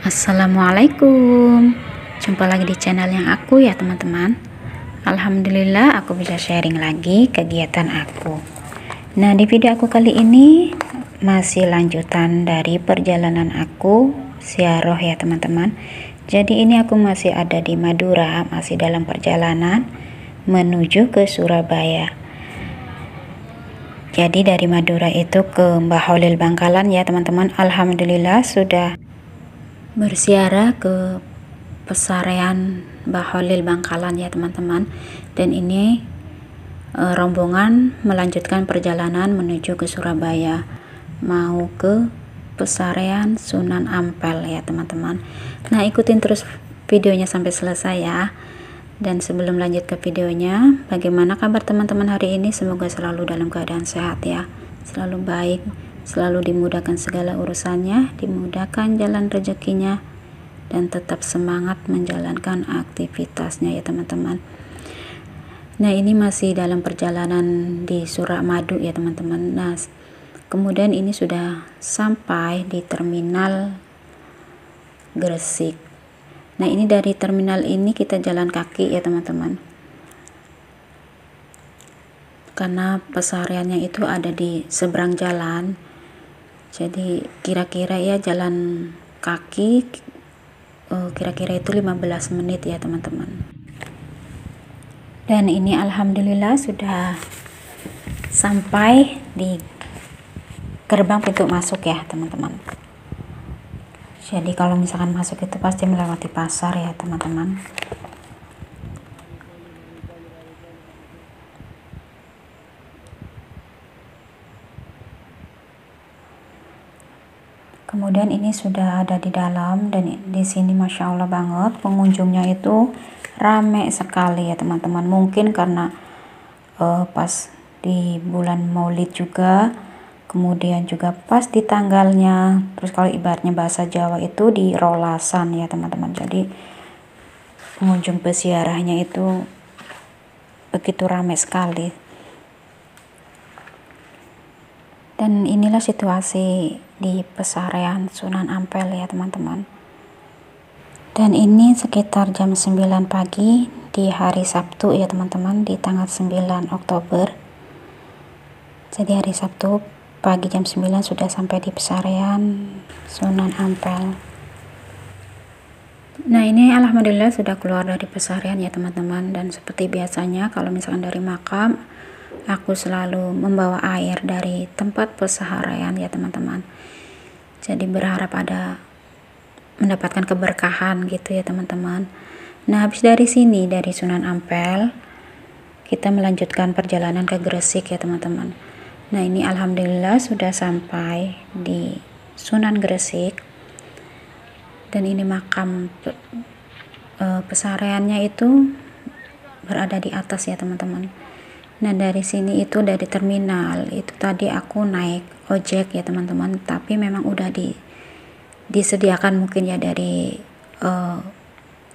Assalamualaikum, jumpa lagi di channelnya aku ya teman-teman. Alhamdulillah aku bisa sharing lagi kegiatan aku. Nah, di video aku kali ini masih lanjutan dari perjalanan aku ziarah ya teman-teman. Jadi ini aku masih ada di Madura, masih dalam perjalanan menuju ke Surabaya. Jadi dari Madura itu ke Mbah Holil Bangkalan ya teman-teman. Alhamdulillah sudah berziarah ke Pesarean Mbah Holil Bangkalan ya teman-teman. Dan ini rombongan melanjutkan perjalanan menuju ke Surabaya, mau ke Pesarean Sunan Ampel ya teman-teman. Nah, ikutin terus videonya sampai selesai ya. Dan sebelum lanjut ke videonya, bagaimana kabar teman-teman hari ini? Semoga selalu dalam keadaan sehat ya, selalu baik, selalu dimudahkan segala urusannya, dimudahkan jalan rezekinya, dan tetap semangat menjalankan aktivitasnya ya teman-teman. Nah, ini masih dalam perjalanan di Suramadu ya teman-teman. Nah, kemudian ini sudah sampai di terminal Gresik. Nah, ini dari terminal ini kita jalan kaki ya teman-teman, karena pesareannya itu ada di seberang jalan. Jadi kira-kira ya jalan kaki kira-kira itu 15 menit ya teman-teman. Dan ini alhamdulillah sudah sampai di gerbang pintu masuk ya teman-teman. Jadi kalau misalkan masuk itu pasti melewati pasar ya teman-teman. Kemudian ini sudah ada di dalam, dan di sini masya Allah banget pengunjungnya itu rame sekali ya teman-teman. Mungkin karena pas di bulan Maulid juga, kemudian juga pas di tanggalnya. Terus kalau ibaratnya bahasa Jawa itu di rolasan ya teman-teman. Jadi pengunjung peziarahnya itu begitu ramai sekali. Dan inilah situasi di Pesarean Sunan Ampel ya teman-teman. Dan ini sekitar jam 9 pagi di hari Sabtu ya teman-teman, di tanggal 9 Oktober. Jadi hari Sabtu pagi jam 9 sudah sampai di Pesarean Sunan Ampel. Nah, ini alhamdulillah sudah keluar dari Pesarean ya teman-teman. Dan seperti biasanya kalau misalkan dari makam, aku selalu membawa air dari tempat pesarean ya teman-teman. Jadi berharap ada mendapatkan keberkahan gitu ya teman-teman. Nah, habis dari sini, dari Sunan Ampel, kita melanjutkan perjalanan ke Gresik ya teman-teman. Nah, ini alhamdulillah sudah sampai di Sunan Gresik. Dan ini makam pesareannya itu berada di atas ya teman-teman. Nah, dari sini itu dari terminal itu tadi aku naik ojek ya teman-teman, tapi memang udah disediakan mungkin ya dari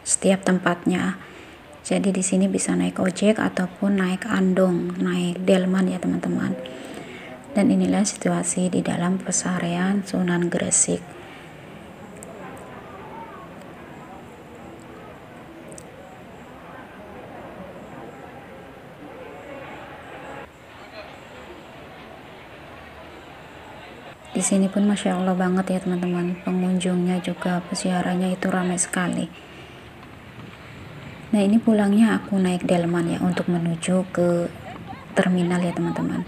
setiap tempatnya. Jadi di sini bisa naik ojek ataupun naik andong, naik delman ya teman-teman. Dan inilah situasi di dalam pesarean Sunan Gresik. Di sini pun masya Allah banget ya teman-teman, pengunjungnya juga peziarahnya itu ramai sekali. Nah, ini pulangnya aku naik delman ya untuk menuju ke terminal ya teman-teman.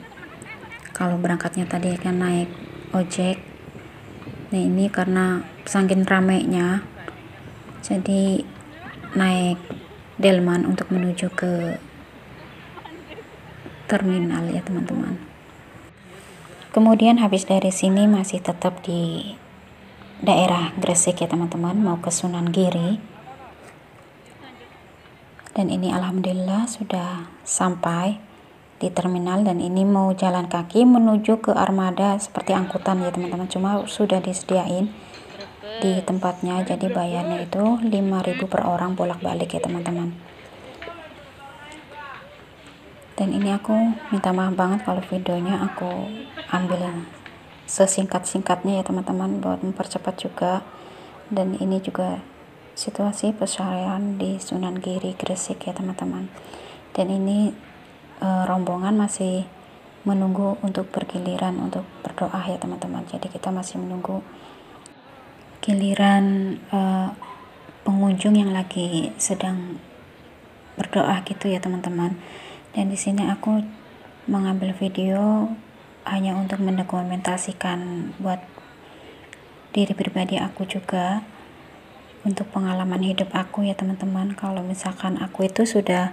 Kalau berangkatnya tadi kan naik ojek. Nah, ini karena saking ramainya, jadi naik delman untuk menuju ke terminal ya teman-teman. Kemudian habis dari sini masih tetap di daerah Gresik ya teman-teman, mau ke Sunan Giri. Dan ini alhamdulillah sudah sampai di terminal, dan ini mau jalan kaki menuju ke armada seperti angkutan ya teman-teman. Cuma sudah disediain di tempatnya, jadi bayarnya itu 5.000 per orang bolak-balik ya teman-teman. Dan ini aku minta maaf banget kalau videonya aku ambil sesingkat-singkatnya ya teman-teman, buat mempercepat juga. Dan ini juga situasi pesyarian di Sunan Giri Gresik ya teman-teman. Dan ini rombongan masih menunggu untuk bergiliran untuk berdoa ya teman-teman. Jadi kita masih menunggu giliran pengunjung yang lagi sedang berdoa gitu ya teman-teman. Dan di sini aku mengambil video hanya untuk mendokumentasikan buat diri pribadi aku juga, untuk pengalaman hidup aku ya teman-teman. Kalau misalkan aku itu sudah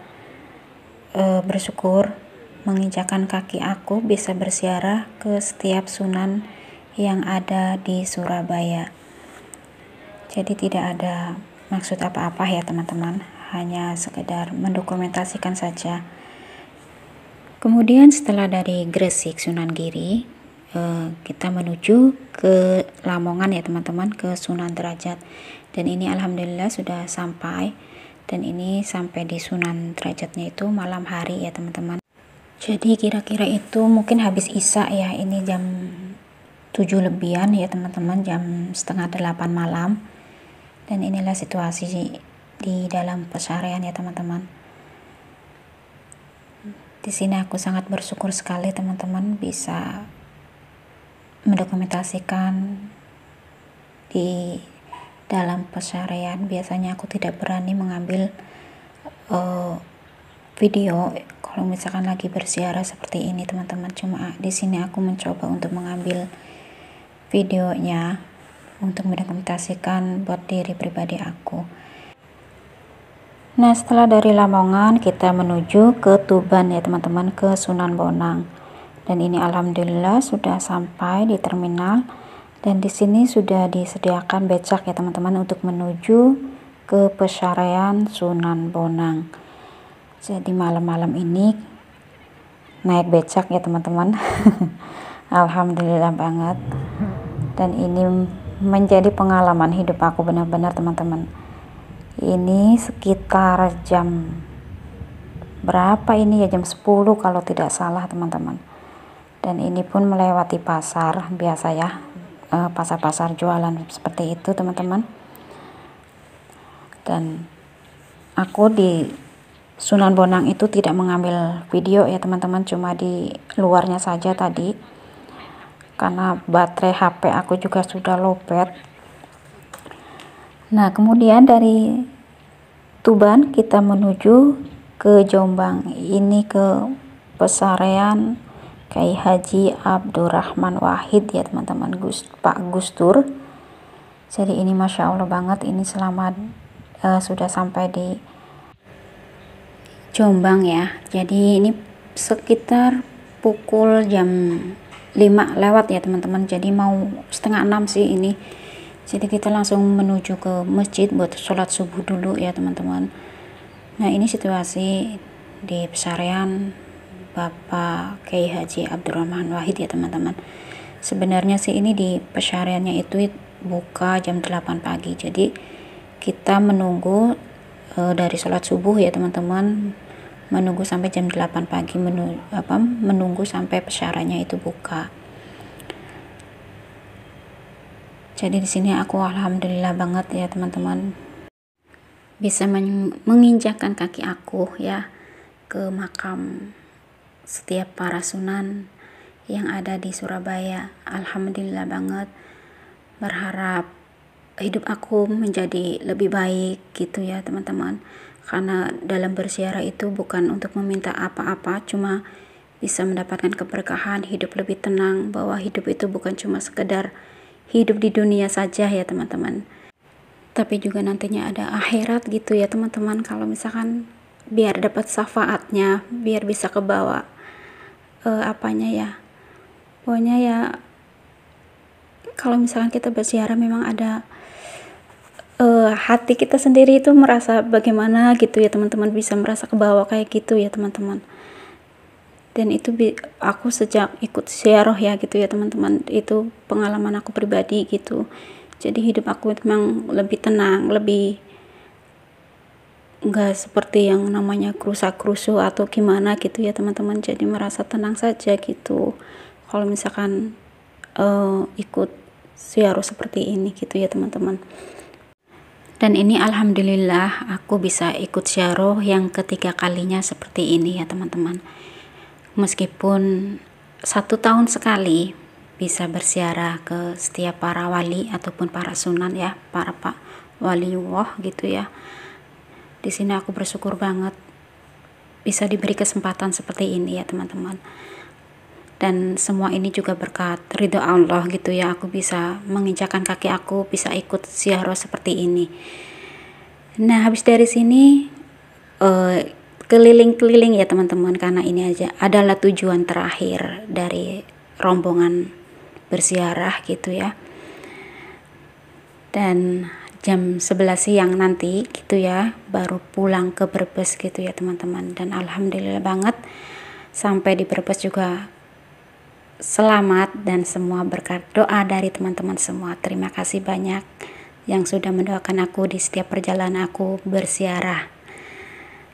bersyukur menginjakan kaki aku bisa berziarah ke setiap sunan yang ada di Surabaya. Jadi tidak ada maksud apa-apa ya teman-teman, hanya sekedar mendokumentasikan saja. Kemudian setelah dari Gresik Sunan Giri, kita menuju ke Lamongan ya teman-teman, ke Sunan Derajat. Dan ini alhamdulillah sudah sampai, dan ini sampai di Sunan Derajatnya itu malam hari ya teman-teman. Jadi kira-kira itu mungkin habis isya ya, ini jam 7 lebihan ya teman-teman, jam setengah 8 malam. Dan inilah situasi di dalam pesyarian ya teman-teman. Di sini aku sangat bersyukur sekali teman-teman bisa mendokumentasikan di dalam pesyarian. Biasanya aku tidak berani mengambil video kalau misalkan lagi berziarah seperti ini teman-teman. Cuma di sini aku mencoba untuk mengambil videonya untuk mendokumentasikan buat diri pribadi aku. Nah, setelah dari Lamongan kita menuju ke Tuban ya teman-teman, ke Sunan Bonang. Dan ini alhamdulillah sudah sampai di terminal, dan di sini sudah disediakan becak ya teman-teman untuk menuju ke pesyarian Sunan Bonang. Jadi malam-malam ini naik becak ya teman-teman. Alhamdulillah banget. Dan ini menjadi pengalaman hidup aku benar-benar teman-teman. Ini sekitar jam berapa ini ya, jam 10 kalau tidak salah teman-teman. Dan ini pun melewati pasar biasa ya, pasar-pasar jualan seperti itu teman-teman. Dan aku di Sunan Bonang itu tidak mengambil video ya teman-teman, cuma di luarnya saja tadi, karena baterai HP aku juga sudah lowbat. Nah, kemudian dari Tuban kita menuju ke Jombang. Ini ke pesyarian Kyai Haji Abdurrahman Wahid ya teman-teman, Pak Gustur. Jadi ini Masya Allah banget, ini selamat sudah sampai di Jombang ya. Jadi ini sekitar pukul jam 5 lewat ya teman-teman. Jadi mau setengah 6 sih ini. Jadi kita langsung menuju ke masjid buat sholat subuh dulu ya teman-teman. Nah, ini situasi di pesyarian Bapak Kyai Haji Abdurrahman Wahid ya teman-teman. Sebenarnya sih ini di pesyariannya itu buka jam 8 pagi. Jadi kita menunggu dari sholat subuh ya teman-teman, menunggu sampai jam 8 pagi, menunggu sampai pesyariannya itu buka. Jadi di sini aku alhamdulillah banget ya teman-teman, bisa menginjakkan kaki aku ya ke makam setiap para sunan yang ada di Surabaya. Alhamdulillah banget, berharap hidup aku menjadi lebih baik gitu ya teman-teman. Karena dalam berziarah itu bukan untuk meminta apa-apa, cuma bisa mendapatkan keberkahan, hidup lebih tenang, bahwa hidup itu bukan cuma sekedar hidup di dunia saja ya teman-teman, tapi juga nantinya ada akhirat gitu ya teman-teman. Kalau misalkan biar dapat syafaatnya, biar bisa kebawa apanya ya, pokoknya ya, kalau misalkan kita berziarah memang ada hati kita sendiri itu merasa bagaimana gitu ya teman-teman, bisa merasa kebawa kayak gitu ya teman-teman. Dan itu aku sejak ikut ziarah ya gitu ya teman-teman, itu pengalaman aku pribadi gitu. Jadi hidup aku memang lebih tenang, lebih enggak seperti yang namanya kerusak-kerusu atau gimana gitu ya teman-teman. Jadi merasa tenang saja gitu kalau misalkan ikut ziarah seperti ini gitu ya teman-teman. Dan ini alhamdulillah aku bisa ikut syarah yang ketiga kalinya seperti ini ya teman-teman. Meskipun 1 tahun sekali bisa berziarah ke setiap para wali ataupun para sunan ya, para pak waliullah gitu ya. Di sini aku bersyukur banget bisa diberi kesempatan seperti ini ya teman-teman. Dan semua ini juga berkat ridho Allah gitu ya, aku bisa menginjakan kaki, aku bisa ikut ziarah seperti ini. Nah habis dari sini keliling-keliling ya teman-teman, karena ini aja adalah tujuan terakhir dari rombongan berziarah gitu ya. Dan jam 11 siang nanti gitu ya baru pulang ke Brebes gitu ya teman-teman. Dan alhamdulillah banget sampai di Brebes juga selamat dan semua berkat doa dari teman-teman semua. Terima kasih banyak yang sudah mendoakan aku di setiap perjalanan aku berziarah.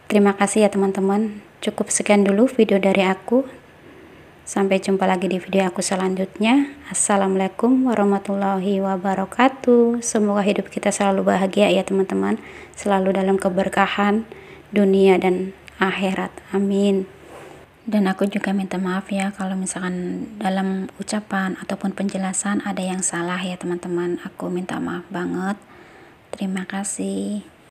Terima kasih ya teman-teman. Cukup sekian dulu video dari aku. Sampai jumpa lagi di video aku selanjutnya. Assalamualaikum warahmatullahi wabarakatuh. Semoga hidup kita selalu bahagia ya teman-teman, selalu dalam keberkahan dunia dan akhirat, amin. Dan aku juga minta maaf ya kalau misalkan dalam ucapan ataupun penjelasan ada yang salah ya teman-teman. Aku minta maaf banget. Terima kasih.